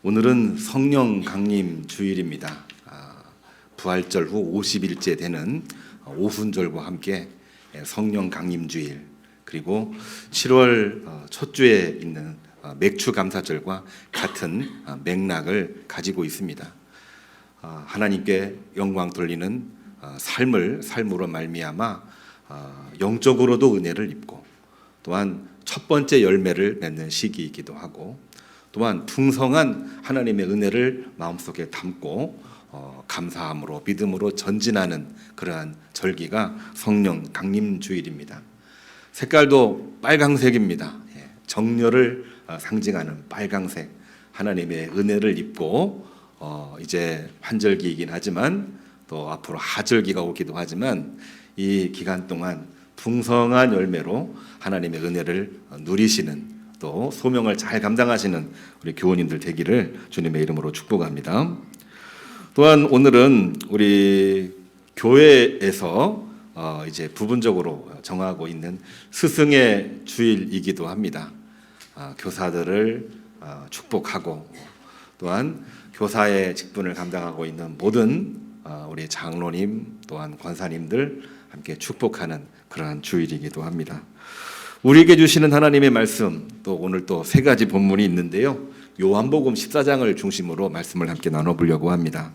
오늘은 성령 강림 주일입니다. 부활절 후 50일째 되는 오순절과 함께 성령 강림 주일, 그리고 7월 첫 주에 있는 맥주 감사절과 같은 맥락을 가지고 있습니다. 하나님께 영광 돌리는 삶으로 말미암아 영적으로도 은혜를 입고, 또한 첫 번째 열매를 맺는 시기이기도 하고, 또한 풍성한 하나님의 은혜를 마음속에 담고 감사함으로 믿음으로 전진하는 그러한 절기가 성령 강림 주일입니다. 색깔도 빨강색입니다. 정열을 상징하는 빨강색, 하나님의 은혜를 입고 이제 환절기이긴 하지만 또 앞으로 하절기가 오기도 하지만 이 기간 동안 풍성한 열매로 하나님의 은혜를 누리시는, 또 소명을 잘 감당하시는 우리 교우님들 되기를 주님의 이름으로 축복합니다. 또한 오늘은 우리 교회에서 이제 부분적으로 정하고 있는 스승의 주일이기도 합니다. 교사들을 축복하고, 또한 교사의 직분을 감당하고 있는 모든 우리 장로님, 또한 권사님들 함께 축복하는 그러한 주일이기도 합니다. 우리에게 주시는 하나님의 말씀, 또 오늘 또 세 가지 본문이 있는데요. 요한복음 14장을 중심으로 말씀을 함께 나눠보려고 합니다.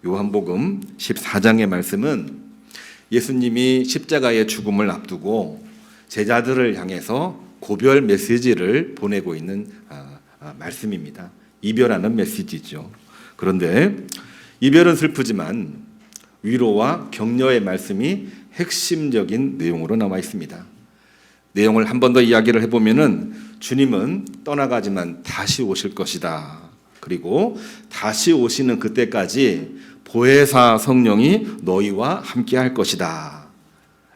요한복음 14장의 말씀은 예수님이 십자가의 죽음을 앞두고 제자들을 향해서 고별 메시지를 보내고 있는 말씀입니다. 이별하는 메시지죠. 그런데 이별은 슬프지만 위로와 격려의 말씀이 핵심적인 내용으로 나와 있습니다. 내용을 한 번 더 이야기를 해보면은 주님은 떠나가지만 다시 오실 것이다. 그리고 다시 오시는 그때까지 보혜사 성령이 너희와 함께 할 것이다.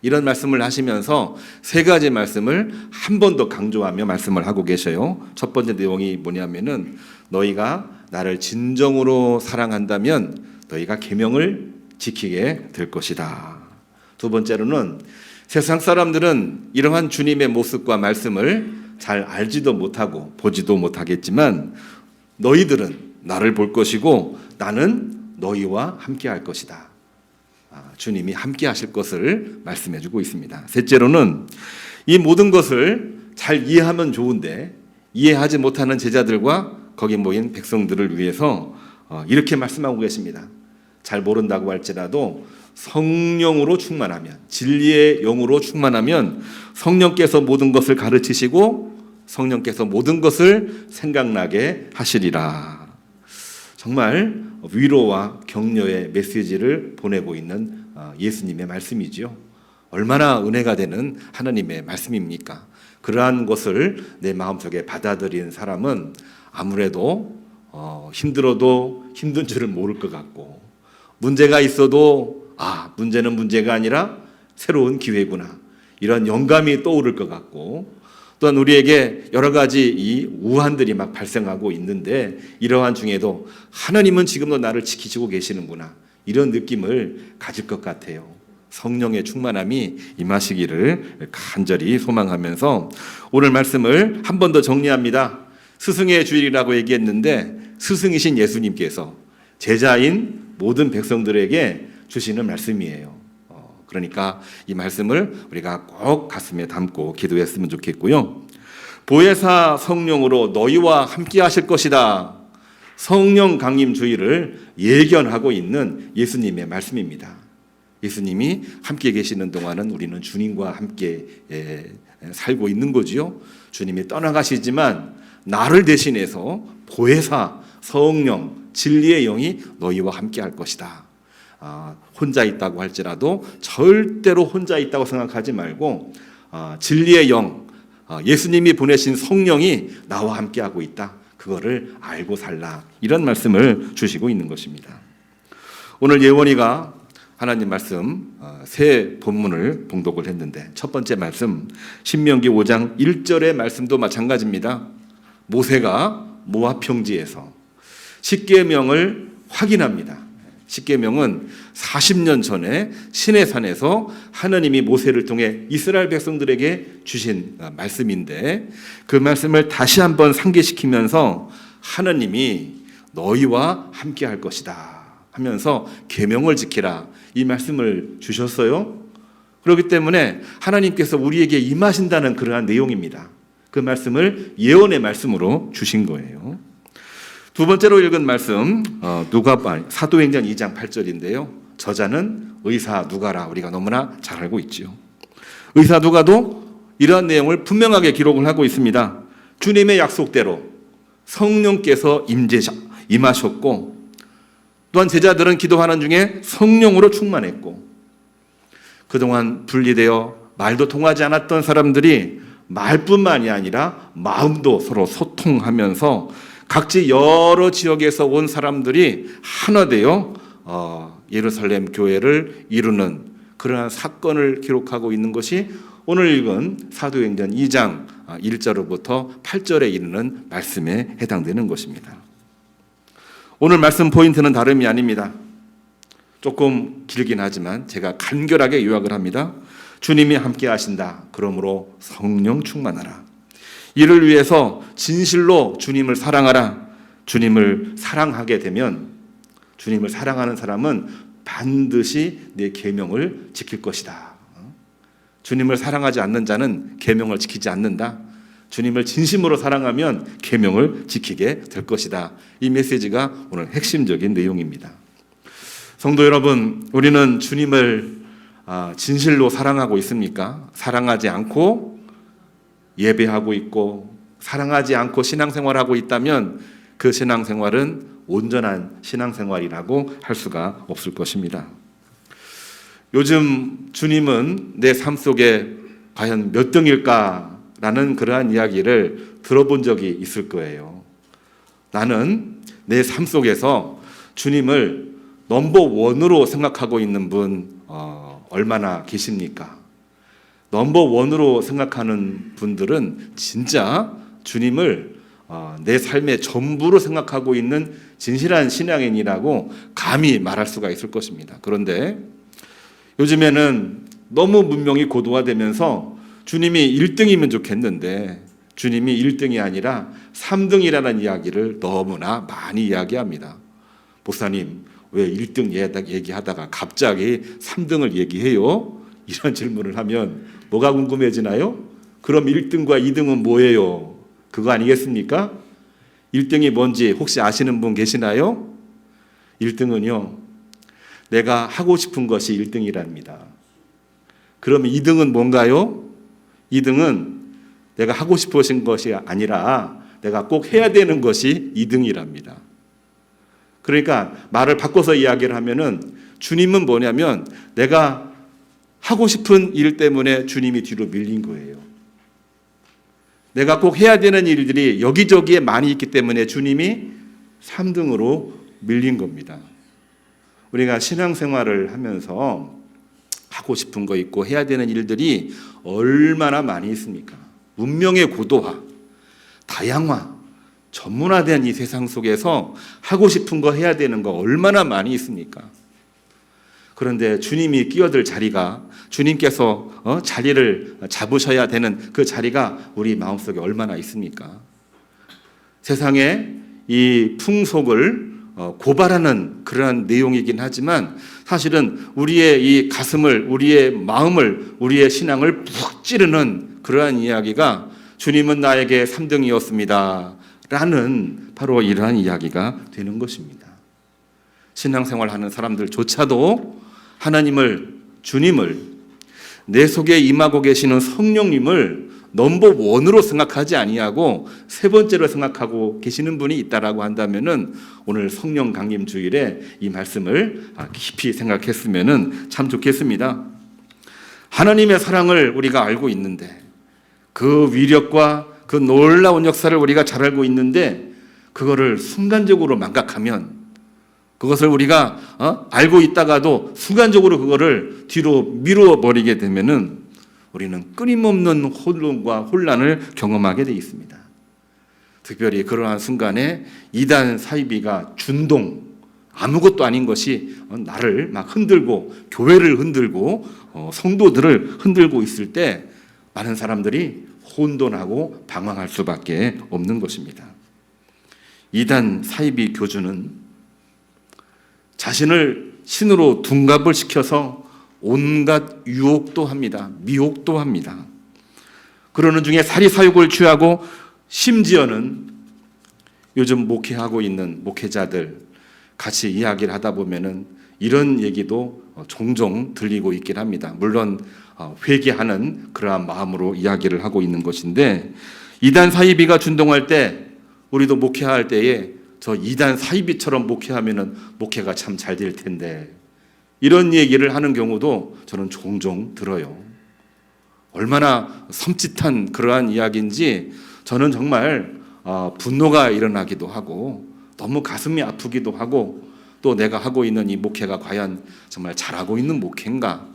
이런 말씀을 하시면서 세 가지 말씀을 한 번 더 강조하며 말씀을 하고 계셔요. 첫 번째 내용이 뭐냐면은 너희가 나를 진정으로 사랑한다면 너희가 계명을 지키게 될 것이다. 두 번째로는 세상 사람들은 이러한 주님의 모습과 말씀을 잘 알지도 못하고 보지도 못하겠지만 너희들은 나를 볼 것이고 나는 너희와 함께 할 것이다. 주님이 함께 하실 것을 말씀해 주고 있습니다. 셋째로는 이 모든 것을 잘 이해하면 좋은데 이해하지 못하는 제자들과 거기 모인 백성들을 위해서 이렇게 말씀하고 계십니다. 잘 모른다고 할지라도 성령으로 충만하면, 진리의 영으로 충만하면 성령께서 모든 것을 가르치시고 성령께서 모든 것을 생각나게 하시리라. 정말 위로와 격려의 메시지를 보내고 있는 예수님의 말씀이지요. 얼마나 은혜가 되는 하나님의 말씀입니까? 그러한 것을 내 마음속에 받아들인 사람은 아무래도 힘들어도 힘든 줄을 모를 것 같고, 문제가 있어도 문제는 문제가 아니라 새로운 기회구나, 이런 영감이 떠오를 것 같고, 또한 우리에게 여러 가지 이 우환들이 막 발생하고 있는데 이러한 중에도 하나님은 지금도 나를 지키시고 계시는구나, 이런 느낌을 가질 것 같아요. 성령의 충만함이 임하시기를 간절히 소망하면서 오늘 말씀을 한 번 더 정리합니다. 스승의 주일이라고 얘기했는데 스승이신 예수님께서 제자인 모든 백성들에게 주시는 말씀이에요. 그러니까 이 말씀을 우리가 꼭 가슴에 담고 기도했으면 좋겠고요. 보혜사 성령으로 너희와 함께 하실 것이다. 성령 강림 주일을 예견하고 있는 예수님의 말씀입니다. 예수님이 함께 계시는 동안은 우리는 주님과 함께 살고 있는 거지요. 주님이 떠나가시지만 나를 대신해서 보혜사 성령, 진리의 영이 너희와 함께 할 것이다. 혼자 있다고 할지라도 절대로 혼자 있다고 생각하지 말고 진리의 영, 예수님이 보내신 성령이 나와 함께하고 있다. 그거를 알고 살라. 이런 말씀을 주시고 있는 것입니다. 오늘 예원이가 하나님 말씀 세 본문을 봉독을 했는데 첫 번째 말씀 신명기 5장 1절의 말씀도 마찬가지입니다. 모세가 모압 평지에서 십계명을 확인합니다. 십계명은 40년 전에 시내산에서 하나님이 모세를 통해 이스라엘 백성들에게 주신 말씀인데 그 말씀을 다시 한번 상기시키면서 하나님이 너희와 함께 할 것이다 하면서 계명을 지키라 이 말씀을 주셨어요. 그렇기 때문에 하나님께서 우리에게 임하신다는 그러한 내용입니다. 그 말씀을 예언의 말씀으로 주신 거예요. 두 번째로 읽은 말씀 사도행전 2장 8절인데요. 저자는 의사 누가라 우리가 너무나 잘 알고 있죠. 의사 누가도 이러한 내용을 분명하게 기록을 하고 있습니다. 주님의 약속대로 성령께서 임하셨고 또한 제자들은 기도하는 중에 성령으로 충만했고 그동안 분리되어 말도 통하지 않았던 사람들이 말뿐만이 아니라 마음도 서로 소통하면서 각지 여러 지역에서 온 사람들이 하나 되어 예루살렘 교회를 이루는 그러한 사건을 기록하고 있는 것이 오늘 읽은 사도행전 2장 1절로부터 8절에 이르는 말씀에 해당되는 것입니다. 오늘 말씀 포인트는 다름이 아닙니다. 조금 길긴 하지만 제가 간결하게 요약을 합니다. 주님이 함께 하신다. 그러므로 성령 충만하라. 이를 위해서 진실로 주님을 사랑하라. 주님을 사랑하게 되면 주님을 사랑하는 사람은 반드시 내 계명을 지킬 것이다. 주님을 사랑하지 않는 자는 계명을 지키지 않는다. 주님을 진심으로 사랑하면 계명을 지키게 될 것이다. 이 메시지가 오늘 핵심적인 내용입니다. 성도 여러분, 우리는 주님을 진실로 사랑하고 있습니까? 사랑하지 않고 예배하고 있고 사랑하지 않고 신앙생활하고 있다면 그 신앙생활은 온전한 신앙생활이라고 할 수가 없을 것입니다. 요즘 주님은 내 삶 속에 과연 몇 등일까라는 그러한 이야기를 들어본 적이 있을 거예요. 나는 내 삶 속에서 주님을 넘버원으로 생각하고 있는 분 얼마나 계십니까? 넘버원으로 생각하는 분들은 진짜 주님을 내 삶의 전부로 생각하고 있는 진실한 신앙인이라고 감히 말할 수가 있을 것입니다. 그런데 요즘에는 너무 문명이 고도화되면서 주님이 1등이면 좋겠는데 주님이 1등이 아니라 3등이라는 이야기를 너무나 많이 이야기합니다. 목사님, 왜 1등 얘기하다가 갑자기 3등을 얘기해요? 이런 질문을 하면 뭐가 궁금해지나요? 그럼 1등과 2등은 뭐예요? 그거 아니겠습니까? 1등이 뭔지 혹시 아시는 분 계시나요? 1등은요, 내가 하고 싶은 것이 1등이랍니다. 그러면 2등은 뭔가요? 2등은 내가 하고 싶으신 것이 아니라 내가 꼭 해야 되는 것이 2등이랍니다. 그러니까 말을 바꿔서 이야기를 하면은 주님은 뭐냐면 내가 하고 싶은 일 때문에 주님이 뒤로 밀린 거예요. 내가 꼭 해야 되는 일들이 여기저기에 많이 있기 때문에 주님이 3등으로 밀린 겁니다. 우리가 신앙생활을 하면서 하고 싶은 거 있고 해야 되는 일들이 얼마나 많이 있습니까? 문명의 고도화, 다양화, 전문화된 이 세상 속에서 하고 싶은 거 해야 되는 거 얼마나 많이 있습니까? 그런데 주님이 끼어들 자리가 주님께서 자리를 잡으셔야 되는 그 자리가 우리 마음속에 얼마나 있습니까? 세상의 이 풍속을 고발하는 그러한 내용이긴 하지만 사실은 우리의 이 가슴을, 우리의 마음을, 우리의 신앙을 푹 찌르는 그러한 이야기가 주님은 나에게 3등이었습니다. 라는 바로 이러한 이야기가 되는 것입니다. 신앙생활 하는 사람들조차도 하나님을, 주님을, 내 속에 임하고 계시는 성령님을 넘버원으로 생각하지 아니하고 세 번째로 생각하고 계시는 분이 있다라고 한다면은 오늘 성령 강림 주일에 이 말씀을 깊이 생각했으면은 참 좋겠습니다. 하나님의 사랑을 우리가 알고 있는데 그 위력과 그 놀라운 역사를 우리가 잘 알고 있는데 그거를 순간적으로 망각하면 그것을 우리가 알고 있다가도 순간적으로 그거를 뒤로 미뤄버리게 되면은 우리는 끊임없는 혼돈과 혼란을 경험하게 되어 있습니다. 특별히 그러한 순간에 이단 사이비가 준동, 아무것도 아닌 것이 나를 막 흔들고 교회를 흔들고 성도들을 흔들고 있을 때 많은 사람들이 혼돈하고 방황할 수밖에 없는 것입니다. 이단 사이비 교주는 자신을 신으로 둔갑을 시켜서 온갖 유혹도 합니다. 미혹도 합니다. 그러는 중에 사리사욕을 취하고 심지어는 요즘 목회하고 있는 목회자들 같이 이야기를 하다 보면은 이런 얘기도 종종 들리고 있긴 합니다. 물론 회개하는 그러한 마음으로 이야기를 하고 있는 것인데, 이단 사이비가 준동할 때 우리도 목회할 때에 저 이단 사이비처럼 목회하면은 목회가 참 잘 될 텐데, 이런 얘기를 하는 경우도 저는 종종 들어요. 얼마나 섬찟한 그러한 이야기인지 저는 정말 분노가 일어나기도 하고 너무 가슴이 아프기도 하고, 또 내가 하고 있는 이 목회가 과연 정말 잘하고 있는 목회인가,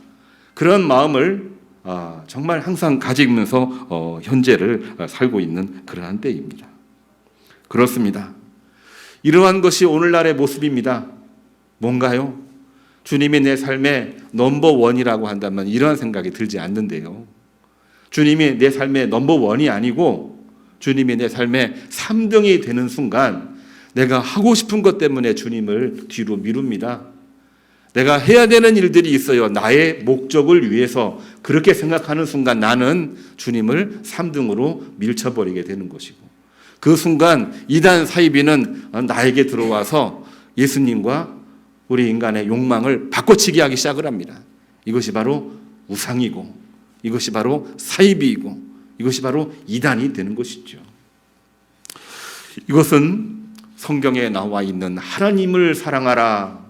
그런 마음을 정말 항상 가지면서 현재를 살고 있는 그러한 때입니다. 그렇습니다. 이러한 것이 오늘날의 모습입니다. 뭔가요? 주님이 내 삶의 넘버원이라고 한다면 이러한 생각이 들지 않는데요. 주님이 내 삶의 넘버원이 아니고 주님이 내 삶의 3등이 되는 순간 내가 하고 싶은 것 때문에 주님을 뒤로 미룹니다. 내가 해야 되는 일들이 있어요. 나의 목적을 위해서 그렇게 생각하는 순간 나는 주님을 3등으로 밀쳐버리게 되는 것이고, 그 순간 이단 사이비는 나에게 들어와서 예수님과 우리 인간의 욕망을 바꿔치기 하기 시작을 합니다. 이것이 바로 우상이고, 이것이 바로 사이비이고, 이것이 바로 이단이 되는 것이죠. 이것은 성경에 나와 있는 하나님을 사랑하라,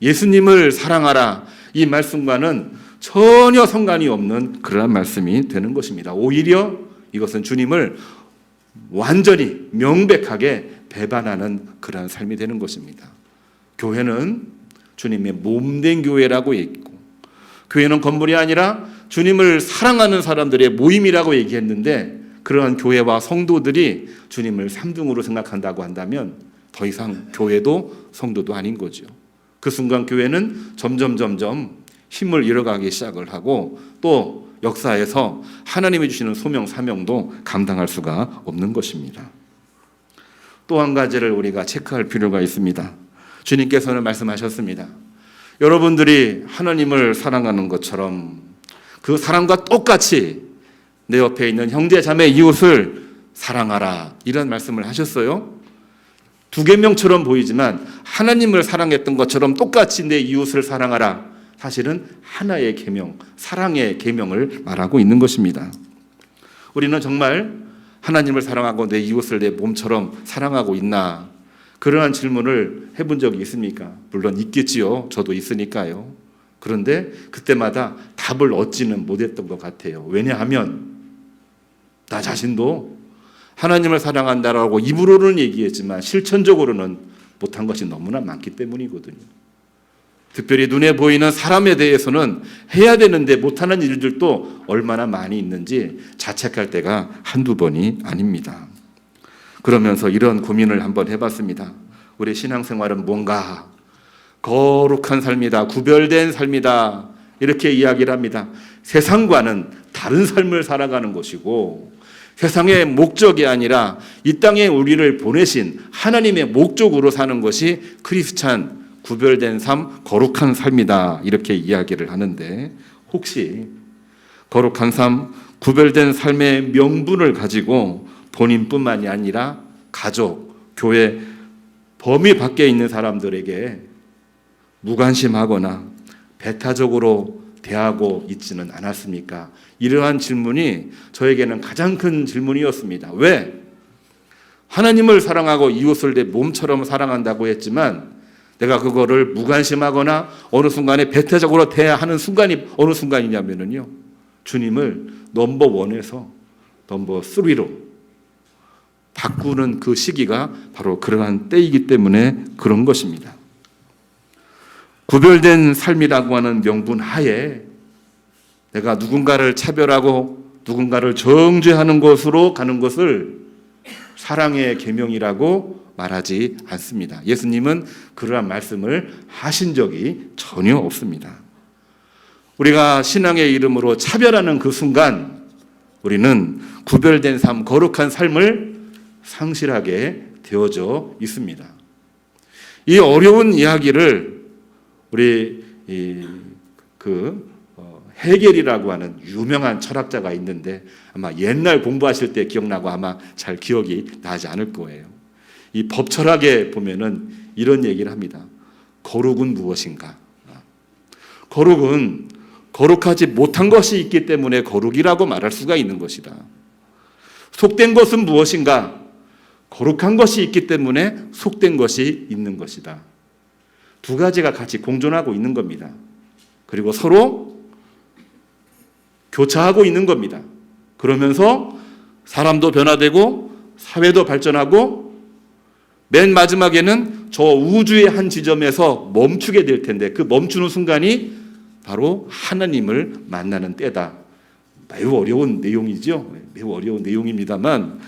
예수님을 사랑하라, 이 말씀과는 전혀 상관이 없는 그러한 말씀이 되는 것입니다. 오히려 이것은 주님을 완전히 명백하게 배반하는 그러한 삶이 되는 것입니다. 교회는 주님의 몸된 교회라고 얘기했고, 교회는 건물이 아니라 주님을 사랑하는 사람들의 모임이라고 얘기했는데, 그러한 교회와 성도들이 주님을 3등으로 생각한다고 한다면 더 이상 교회도 성도도 아닌 거죠. 그 순간 교회는 점점 힘을 잃어가기 시작을 하고, 또 역사에서 하나님이 주시는 소명 사명도 감당할 수가 없는 것입니다. 또 한 가지를 우리가 체크할 필요가 있습니다. 주님께서는 말씀하셨습니다. 여러분들이 하나님을 사랑하는 것처럼 그 사랑과 똑같이 내 옆에 있는 형제 자매 이웃을 사랑하라, 이런 말씀을 하셨어요. 두 계명처럼 보이지만 하나님을 사랑했던 것처럼 똑같이 내 이웃을 사랑하라, 사실은 하나의 계명, 사랑의 계명을 말하고 있는 것입니다. 우리는 정말 하나님을 사랑하고 내 이웃을 내 몸처럼 사랑하고 있나, 그러한 질문을 해본 적이 있습니까? 물론 있겠지요. 저도 있으니까요. 그런데 그때마다 답을 얻지는 못했던 것 같아요. 왜냐하면 나 자신도 하나님을 사랑한다라고 입으로는 얘기했지만 실천적으로는 못한 것이 너무나 많기 때문이거든요. 특별히 눈에 보이는 사람에 대해서는 해야 되는데 못하는 일들도 얼마나 많이 있는지 자책할 때가 한두 번이 아닙니다. 그러면서 이런 고민을 한번 해봤습니다. 우리 신앙생활은 뭔가 거룩한 삶이다, 구별된 삶이다, 이렇게 이야기를 합니다. 세상과는 다른 삶을 살아가는 것이고, 세상의 목적이 아니라 이 땅에 우리를 보내신 하나님의 목적으로 사는 것이 크리스찬, 구별된 삶, 거룩한 삶이다, 이렇게 이야기를 하는데, 혹시 거룩한 삶, 구별된 삶의 명분을 가지고 본인뿐만이 아니라 가족, 교회, 범위 밖에 있는 사람들에게 무관심하거나 배타적으로 대하고 있지는 않았습니까? 이러한 질문이 저에게는 가장 큰 질문이었습니다. 왜? 하나님을 사랑하고 이웃을 내 몸처럼 사랑한다고 했지만 내가 그거를 무관심하거나 어느 순간에 배타적으로 대하는 순간이 어느 순간이냐면요, 주님을 넘버원에서 넘버3로 바꾸는 그 시기가 바로 그러한 때이기 때문에 그런 것입니다. 구별된 삶이라고 하는 명분 하에 내가 누군가를 차별하고 누군가를 정죄하는 것으로 가는 것을 사랑의 계명이라고 말하지 않습니다. 예수님은 그러한 말씀을 하신 적이 전혀 없습니다. 우리가 신앙의 이름으로 차별하는 그 순간 우리는 구별된 삶, 거룩한 삶을 상실하게 되어져 있습니다. 이 어려운 이야기를 우리 헤겔이라고 하는 유명한 철학자가 있는데 아마 옛날 공부하실 때 기억나고 아마 잘 기억이 나지 않을 거예요. 이 법철학에 보면은 이런 얘기를 합니다. 거룩은 무엇인가? 거룩은 거룩하지 못한 것이 있기 때문에 거룩이라고 말할 수가 있는 것이다. 속된 것은 무엇인가? 거룩한 것이 있기 때문에 속된 것이 있는 것이다. 두 가지가 같이 공존하고 있는 겁니다. 그리고 서로 교차하고 있는 겁니다. 그러면서 사람도 변화되고 사회도 발전하고 맨 마지막에는 저 우주의 한 지점에서 멈추게 될 텐데 그 멈추는 순간이 바로 하나님을 만나는 때다. 매우 어려운 내용이죠. 매우 어려운 내용입니다만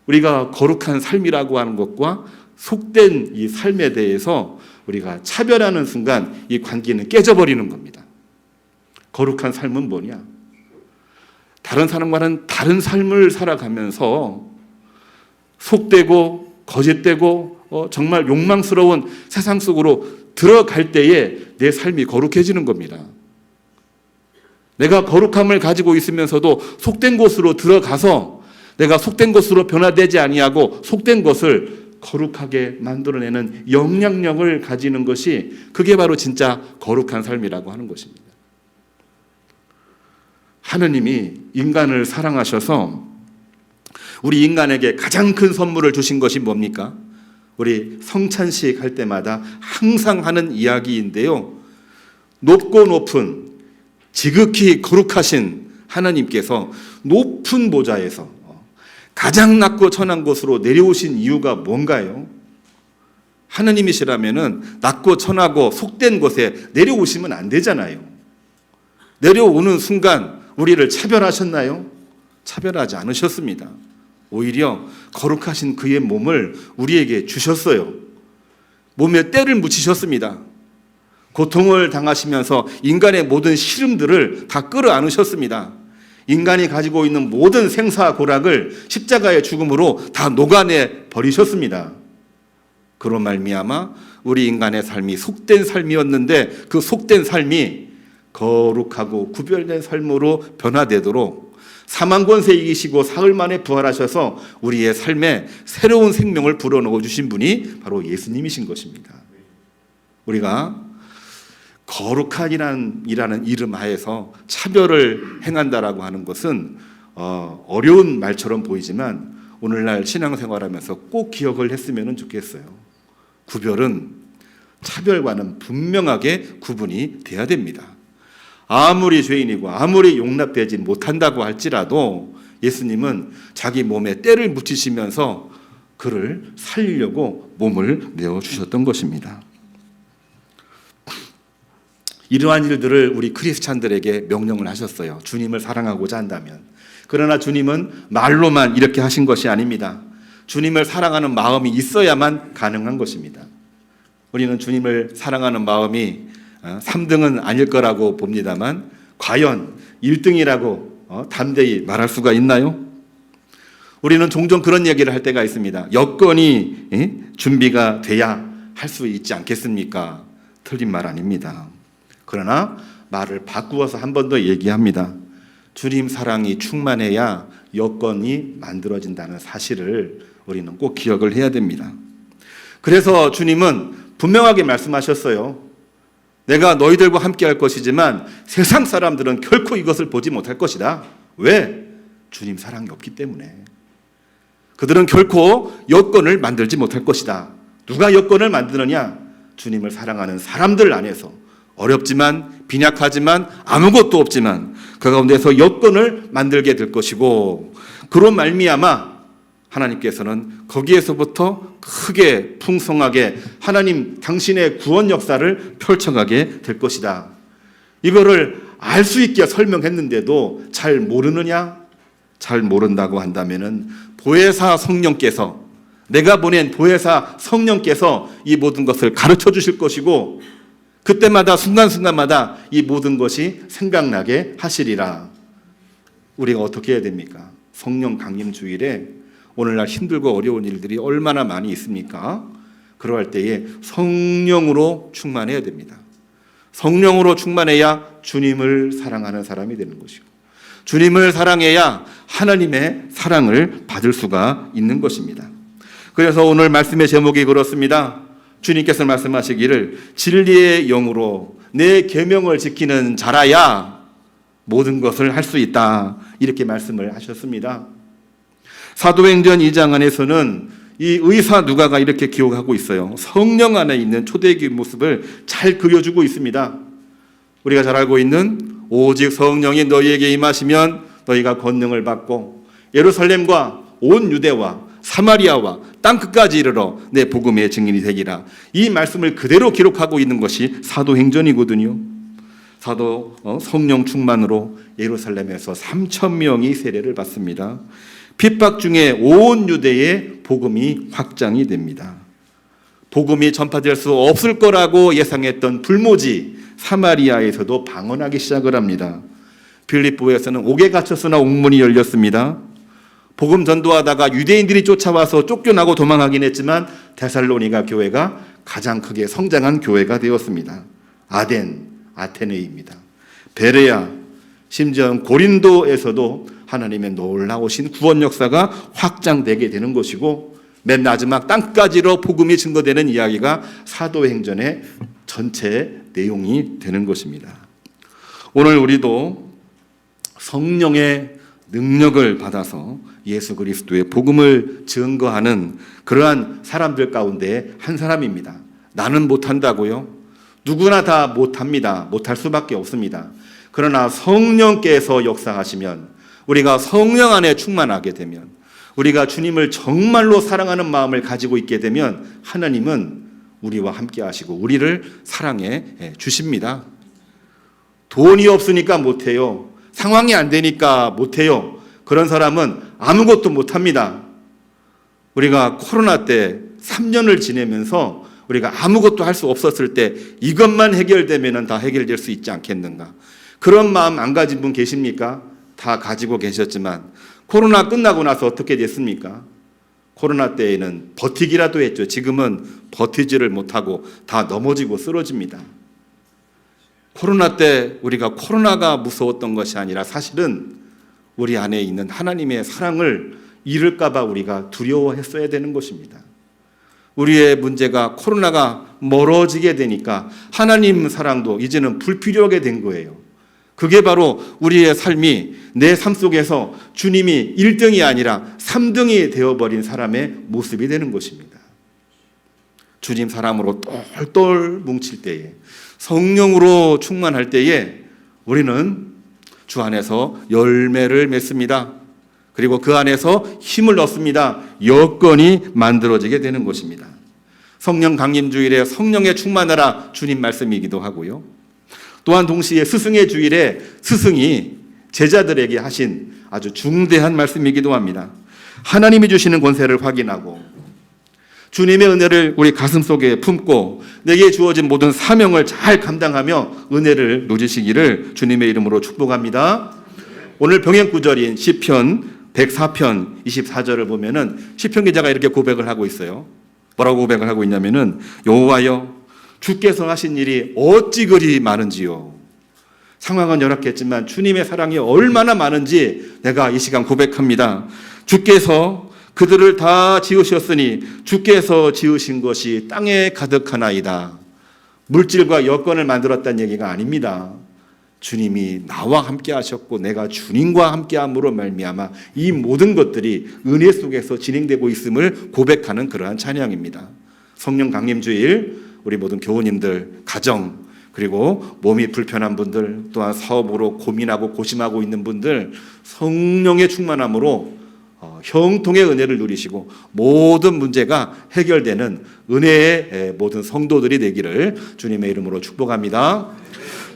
우리가 거룩한 삶이라고 하는 것과 속된 이 삶에 대해서 우리가 차별하는 순간 이 관계는 깨져버리는 겁니다. 거룩한 삶은 뭐냐? 다른 사람과는 다른 삶을 살아가면서 속되고 거짓되고 정말 욕망스러운 세상 속으로 들어갈 때에 내 삶이 거룩해지는 겁니다. 내가 거룩함을 가지고 있으면서도 속된 곳으로 들어가서 내가 속된 것으로 변화되지 아니하고 속된 것을 거룩하게 만들어내는 영향력을 가지는 것이 그게 바로 진짜 거룩한 삶이라고 하는 것입니다. 하느님이 인간을 사랑하셔서 우리 인간에게 가장 큰 선물을 주신 것이 뭡니까? 우리 성찬식 할 때마다 항상 하는 이야기인데요. 높고 높은 지극히 거룩하신 하나님께서 높은 보좌에서 가장 낮고 천한 곳으로 내려오신 이유가 뭔가요? 하나님이시라면은 낮고 천하고 속된 곳에 내려오시면 안 되잖아요. 내려오는 순간 우리를 차별하셨나요? 차별하지 않으셨습니다. 오히려 거룩하신 그의 몸을 우리에게 주셨어요. 몸에 때를 묻히셨습니다. 고통을 당하시면서 인간의 모든 시름들을 다 끌어안으셨습니다. 인간이 가지고 있는 모든 생사고락을 십자가의 죽음으로 다 녹아내 버리셨습니다. 그로 말미암아 우리 인간의 삶이 속된 삶이었는데 그 속된 삶이 거룩하고 구별된 삶으로 변화되도록 사망 권세 이기시고 사흘 만에 부활하셔서 우리의 삶에 새로운 생명을 불어넣어 주신 분이 바로 예수님이신 것입니다. 우리가 거룩한이라는 이름 하에서 차별을 행한다라고 하는 것은 어려운 말처럼 보이지만 오늘날 신앙생활하면서 꼭 기억을 했으면 좋겠어요. 구별은 차별과는 분명하게 구분이 돼야 됩니다. 아무리 죄인이고 아무리 용납되지 못한다고 할지라도 예수님은 자기 몸에 때를 묻히시면서 그를 살리려고 몸을 내어주셨던 것입니다. 이러한 일들을 우리 크리스찬들에게 명령을 하셨어요. 주님을 사랑하고자 한다면. 그러나 주님은 말로만 이렇게 하신 것이 아닙니다. 주님을 사랑하는 마음이 있어야만 가능한 것입니다. 우리는 주님을 사랑하는 마음이 3등은 아닐 거라고 봅니다만 과연 1등이라고 담대히 말할 수가 있나요? 우리는 종종 그런 얘기를 할 때가 있습니다. 여건이 준비가 돼야 할 수 있지 않겠습니까? 틀린 말 아닙니다. 그러나 말을 바꾸어서 한 번 더 얘기합니다. 주님 사랑이 충만해야 여건이 만들어진다는 사실을 우리는 꼭 기억을 해야 됩니다. 그래서 주님은 분명하게 말씀하셨어요. 내가 너희들과 함께 할 것이지만 세상 사람들은 결코 이것을 보지 못할 것이다. 왜? 주님 사랑이 없기 때문에. 그들은 결코 여건을 만들지 못할 것이다. 누가 여건을 만드느냐? 주님을 사랑하는 사람들 안에서 어렵지만 빈약하지만 아무것도 없지만 그 가운데서 여건을 만들게 될 것이고 그로 말미암아 하나님께서는 거기에서부터 크게 풍성하게 하나님 당신의 구원 역사를 펼쳐가게 될 것이다. 이거를 알 수 있게 설명했는데도 잘 모르느냐? 잘 모른다고 한다면은 보혜사 성령께서 내가 보낸 보혜사 성령께서 이 모든 것을 가르쳐 주실 것이고 그때마다 순간순간마다 이 모든 것이 생각나게 하시리라. 우리가 어떻게 해야 됩니까? 성령 강림 주일에 오늘날 힘들고 어려운 일들이 얼마나 많이 있습니까? 그러할 때에 성령으로 충만해야 됩니다. 성령으로 충만해야 주님을 사랑하는 사람이 되는 것이고, 주님을 사랑해야 하나님의 사랑을 받을 수가 있는 것입니다. 그래서 오늘 말씀의 제목이 그렇습니다. 주님께서 말씀하시기를 진리의 영으로 내 계명을 지키는 자라야 모든 것을 할 수 있다, 이렇게 말씀을 하셨습니다. 사도행전 2장 안에서는 이 의사 누가가 이렇게 기록하고 있어요. 성령 안에 있는 초대교회 모습을 잘 그려주고 있습니다. 우리가 잘 알고 있는 오직 성령이 너희에게 임하시면 너희가 권능을 받고 예루살렘과 온 유대와 사마리아와 땅끝까지 이르러 내 복음의 증인이 되리라. 이 말씀을 그대로 기록하고 있는 것이 사도행전이거든요. 성령 충만으로 예루살렘에서 3,000명이 세례를 받습니다. 핍박 중에 온 유대에 복음이 확장이 됩니다. 복음이 전파될 수 없을 거라고 예상했던 불모지 사마리아에서도 방언하기 시작을 합니다. 빌립보에서는 옥에 갇혔으나 옥문이 열렸습니다. 복음 전도하다가 유대인들이 쫓아와서 쫓겨나고 도망하긴 했지만 데살로니가 교회가 가장 크게 성장한 교회가 되었습니다. 아테네입니다. 베레아, 심지어 고린도에서도 하나님의 놀라우신 구원 역사가 확장되게 되는 것이고, 맨 마지막 땅까지로 복음이 증거되는 이야기가 사도행전의 전체 내용이 되는 것입니다. 오늘 우리도 성령의 능력을 받아서 예수 그리스도의 복음을 증거하는 그러한 사람들 가운데 한 사람입니다. 나는 못한다고요? 누구나 다 못합니다. 못할 수밖에 없습니다. 그러나 성령께서 역사하시면, 우리가 성령 안에 충만하게 되면, 우리가 주님을 정말로 사랑하는 마음을 가지고 있게 되면 하나님은 우리와 함께 하시고 우리를 사랑해 주십니다. 돈이 없으니까 못해요. 상황이 안 되니까 못해요. 그런 사람은 아무것도 못합니다. 우리가 코로나 때 3년을 지내면서 우리가 아무것도 할 수 없었을 때 이것만 해결되면 다 해결될 수 있지 않겠는가? 그런 마음 안 가진 분 계십니까? 다 가지고 계셨지만 코로나 끝나고 나서 어떻게 됐습니까? 코로나 때에는 버티기라도 했죠. 지금은 버티지를 못하고 다 넘어지고 쓰러집니다. 코로나 때 우리가 코로나가 무서웠던 것이 아니라 사실은 우리 안에 있는 하나님의 사랑을 잃을까 봐 우리가 두려워했어야 되는 것입니다. 우리의 문제가 코로나가 멀어지게 되니까 하나님 사랑도 이제는 불필요하게 된 거예요. 그게 바로 우리의 삶이, 내 삶 속에서 주님이 1등이 아니라 3등이 되어버린 사람의 모습이 되는 것입니다. 주님 사랑으로 똘똘 뭉칠 때에, 성령으로 충만할 때에 우리는 주 안에서 열매를 맺습니다. 그리고 그 안에서 힘을 얻습니다. 여건이 만들어지게 되는 것입니다. 성령 강림주일에 성령에 충만하라, 주님 말씀이기도 하고요. 또한 동시에 스승의 주일에 스승이 제자들에게 하신 아주 중대한 말씀이기도 합니다. 하나님이 주시는 권세를 확인하고 주님의 은혜를 우리 가슴 속에 품고 내게 주어진 모든 사명을 잘 감당하며 은혜를 누리시기를 주님의 이름으로 축복합니다. 오늘 병행구절인 시편 104편 24절을 보면은 시편 기자가 이렇게 고백을 하고 있어요. 뭐라고 고백을 하고 있냐면은, 여호와여 주께서 하신 일이 어찌 그리 많은지요. 상황은 열악했지만 주님의 사랑이 얼마나 많은지 내가 이 시간 고백합니다. 주께서 그들을 다 지으셨으니 주께서 지으신 것이 땅에 가득하나이다. 물질과 여건을 만들었다는 얘기가 아닙니다. 주님이 나와 함께 하셨고 내가 주님과 함께 함으로 말미암아 이 모든 것들이 은혜 속에서 진행되고 있음을 고백하는 그러한 찬양입니다. 성령 강림주일, 우리 모든 교우님들, 가정, 그리고 몸이 불편한 분들, 또한 사업으로 고민하고 고심하고 있는 분들, 성령의 충만함으로 형통의 은혜를 누리시고 모든 문제가 해결되는 은혜의 모든 성도들이 되기를 주님의 이름으로 축복합니다.